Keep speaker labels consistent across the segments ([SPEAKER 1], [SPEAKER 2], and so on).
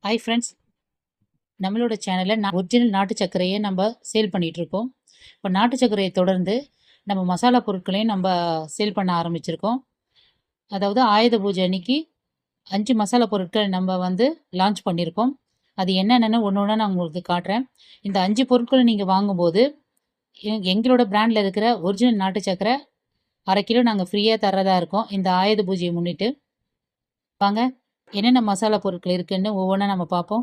[SPEAKER 1] Hi friends, நம்மளோட சேனலில் original நாட்டு சர்க்கரையை நம்ம சேல் பண்ணிகிட்ருக்கோம். இப்போ நாட்டு சர்க்கரையை தொடர்ந்து நம்ம மசாலா பொருட்களையும் நம்ம சேல் பண்ண ஆரம்பிச்சிருக்கோம். அதாவது ஆயுத பூஜை அன்னைக்கு 5 மசாலா பொருட்கள் நம்ம லான்ச் பண்ணியிருக்கோம். அது என்னென்னு ஒன்று ஒன்றா நான் உங்களுக்கு காட்டுறேன். இந்த 5 பொருட்களை நீங்கள் வாங்கும்போது எங்களோட பிராண்டில் இருக்கிற ஒரிஜினல் நாட்டு சர்க்கரை 1/2 கிலோ நாங்கள் ஃப்ரீயாக தர்றதா இருக்கோம். இந்த ஆயுத பூஜையை முன்னிட்டு வாங்க என்னென்ன மசாலா பொருட்கள் இருக்குன்னு ஒவ்வொன்றா நம்ம பார்ப்போம்.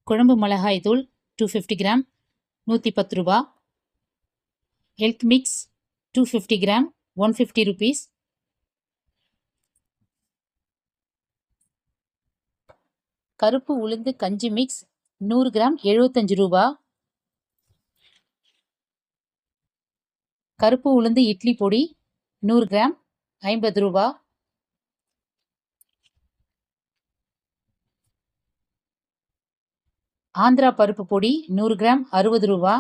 [SPEAKER 1] குழம்பு மிளகாய் தூள் 250 கிராம் 110 ரூபா. Health mix 250 gram 150 rupees. கருப்பு உளுந்து கஞ்சி மிக்ஸ் 100 கிராம் 75 ரூபா. கருப்பு உளுந்து இட்லி பொடி 100 கிராம் 50 ரூபா. ஆந்திரா பருப்பு பொடி 100 கிராம் 60 ரூபா.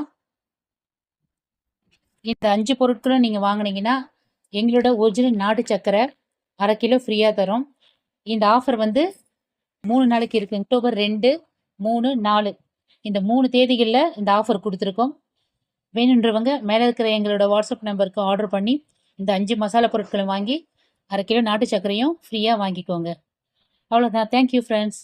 [SPEAKER 1] இந்த 5 பொருட்களும் நீங்கள் வாங்கினீங்கன்னா எங்களோட ஒரிஜினல் நாட்டு சர்க்கரை 1/2 கிலோ ஃப்ரீயாக தரும். இந்த ஆஃபர் 3 நாளைக்கு இருக்குது. அக்டோபர் 2, 3, 4 இந்த 3 தேதிகளில் இந்த ஆஃபர் கொடுத்துருக்கோம். வேணுன்றவங்க மேலே இருக்கிற எங்களோட வாட்ஸ்அப் நம்பருக்கு ஆர்டர் பண்ணி இந்த 5 மசாலா பொருட்களை வாங்கி 1/2 கிலோ நாட்டு சர்க்கரையும் ஃப்ரீயாக வாங்கிக்கோங்க. அவ்வளோதான். Thank you friends.